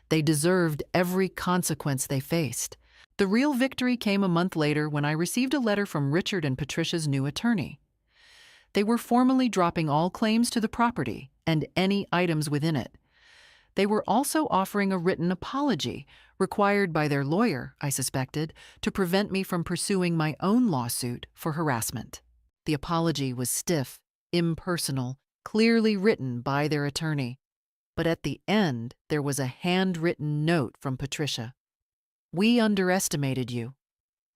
Speaker 1: They deserved every consequence they faced. The real victory came a month later when I received a letter from Richard and Patricia's new attorney. They were formally dropping all claims to the property and any items within it. They were also offering a written apology, required by their lawyer, I suspected, to prevent me from pursuing my own lawsuit for harassment. The apology was stiff, impersonal, clearly written by their attorney. But at the end, there was a handwritten note from Patricia. We underestimated you.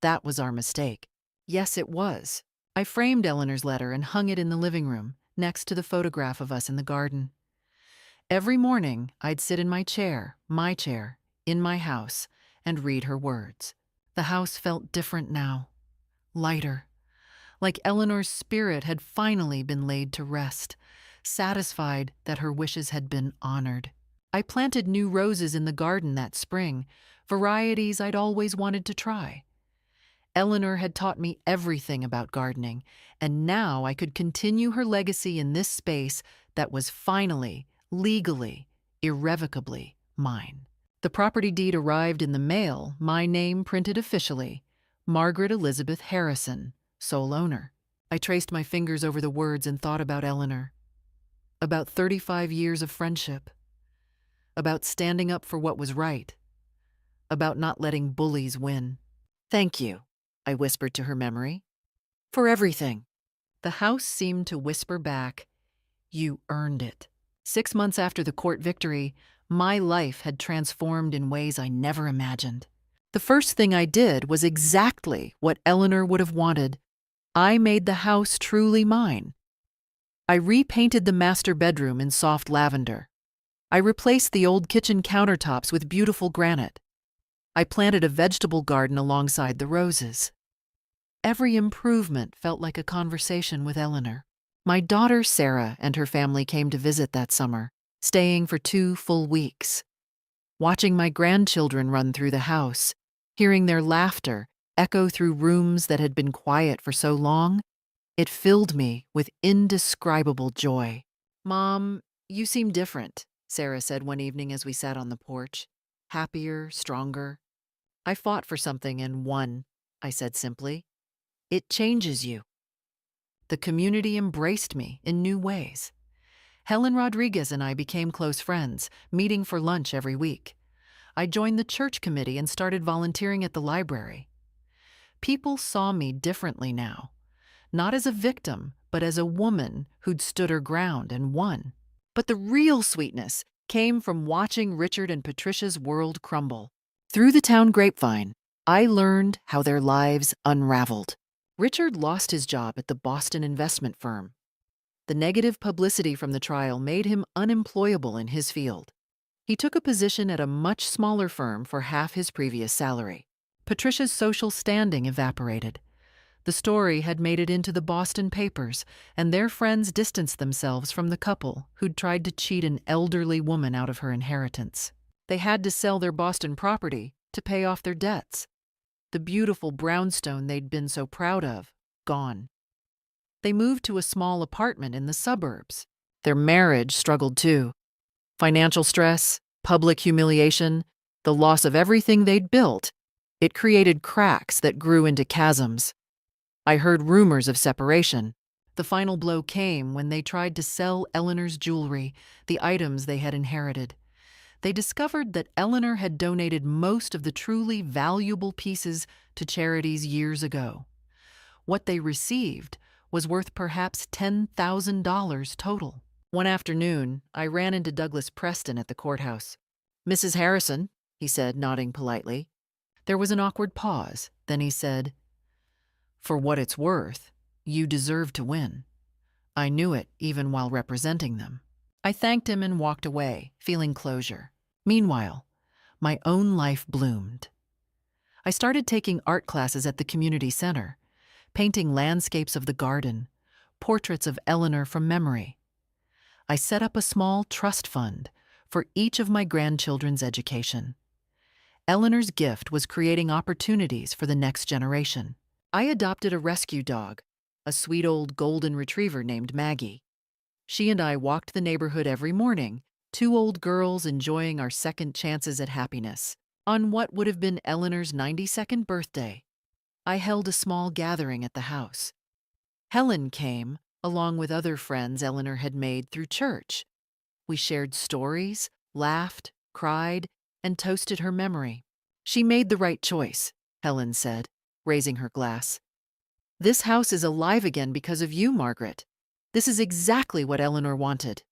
Speaker 1: That was our mistake. Yes, it was. I framed Eleanor's letter and hung it in the living room, next to the photograph of us in the garden. Every morning, I'd sit in my chair, in my house, and read her words. The house felt different now, lighter, like Eleanor's spirit had finally been laid to rest, satisfied that her wishes had been honored. I planted new roses in the garden that spring, varieties I'd always wanted to try. Eleanor had taught me everything about gardening, and now I could continue her legacy in this space that was finally, legally, irrevocably mine. The property deed arrived in the mail, my name printed officially, Margaret Elizabeth Harrison, sole owner. I traced my fingers over the words and thought about Eleanor, about 35 years of friendship, about standing up for what was right, about not letting bullies win. Thank you, I whispered to her memory, for everything. The house seemed to whisper back, you earned it. 6 months after the court victory, my life had transformed in ways I never imagined. The first thing I did was exactly what Eleanor would have wanted. I made the house truly mine. I repainted the master bedroom in soft lavender. I replaced the old kitchen countertops with beautiful granite. I planted a vegetable garden alongside the roses. Every improvement felt like a conversation with Eleanor. My daughter Sarah and her family came to visit that summer, staying for 2 full weeks. Watching my grandchildren run through the house, hearing their laughter echo through rooms that had been quiet for so long, it filled me with indescribable joy. Mom, you seem different, Sarah said one evening as we sat on the porch. Happier, stronger. I fought for something and won, I said simply. It changes you. The community embraced me in new ways. Helen Rodriguez and I became close friends, meeting for lunch every week. I joined the church committee and started volunteering at the library. People saw me differently now, not as a victim, but as a woman who'd stood her ground and won. But the real sweetness came from watching Richard and Patricia's world crumble. Through the town grapevine, I learned how their lives unraveled. Richard lost his job at the Boston investment firm. The negative publicity from the trial made him unemployable in his field. He took a position at a much smaller firm for half his previous salary. Patricia's social standing evaporated. The story had made it into the Boston papers, and their friends distanced themselves from the couple who'd tried to cheat an elderly woman out of her inheritance. They had to sell their Boston property to pay off their debts. The beautiful brownstone they'd been so proud of, gone. They moved to a small apartment in the suburbs. Their marriage struggled too. Financial stress, public humiliation, the loss of everything they'd built. It created cracks that grew into chasms. I heard rumors of separation. The final blow came when they tried to sell Eleanor's jewelry, the items they had inherited. They discovered that Eleanor had donated most of the truly valuable pieces to charities years ago. What they received was worth perhaps $10,000 total. One afternoon, I ran into Douglas Preston at the courthouse. "Mrs. Harrison," he said, nodding politely. There was an awkward pause. Then he said, "For what it's worth, you deserve to win." I knew it even while representing them. I thanked him and walked away, feeling closure. Meanwhile, my own life bloomed. I started taking art classes at the community center, painting landscapes of the garden, portraits of Eleanor from memory. I set up a small trust fund for each of my grandchildren's education. Eleanor's gift was creating opportunities for the next generation. I adopted a rescue dog, a sweet old golden retriever named Maggie. She and I walked the neighborhood every morning, two old girls enjoying our second chances at happiness. On what would have been Eleanor's 92nd birthday, I held a small gathering at the house. Helen came, along with other friends Eleanor had made through church. We shared stories, laughed, cried, and toasted her memory. "She made the right choice," Helen said, raising her glass. "This house is alive again because of you, Margaret. This is exactly what Eleanor wanted."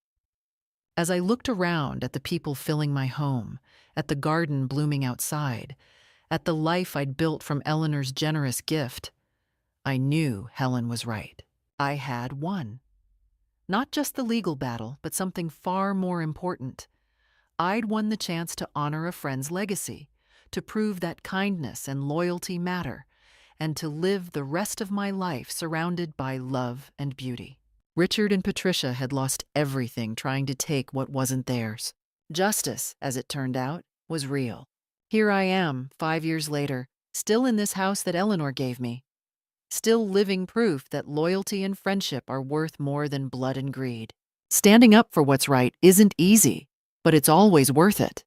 Speaker 1: As I looked around at the people filling my home, at the garden blooming outside, at the life I'd built from Eleanor's generous gift, I knew Helen was right. I had won. Not just the legal battle, but something far more important. I'd won the chance to honor a friend's legacy, to prove that kindness and loyalty matter, and to live the rest of my life surrounded by love and beauty. Richard and Patricia had lost everything trying to take what wasn't theirs. Justice, as it turned out, was real. Here I am, 5 years later, still in this house that Eleanor gave me, still living proof that loyalty and friendship are worth more than blood and greed. Standing up for what's right isn't easy, but it's always worth it.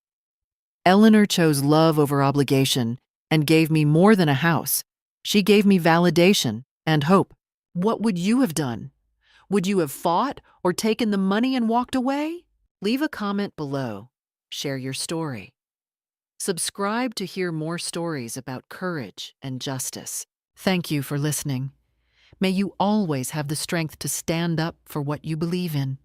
Speaker 1: Eleanor chose love over obligation and gave me more than a house. She gave me validation and hope. What would you have done? Would you have fought or taken the money and walked away? Leave a comment below. Share your story. Subscribe to hear more stories about courage and justice. Thank you for listening. May you always have the strength to stand up for what you believe in.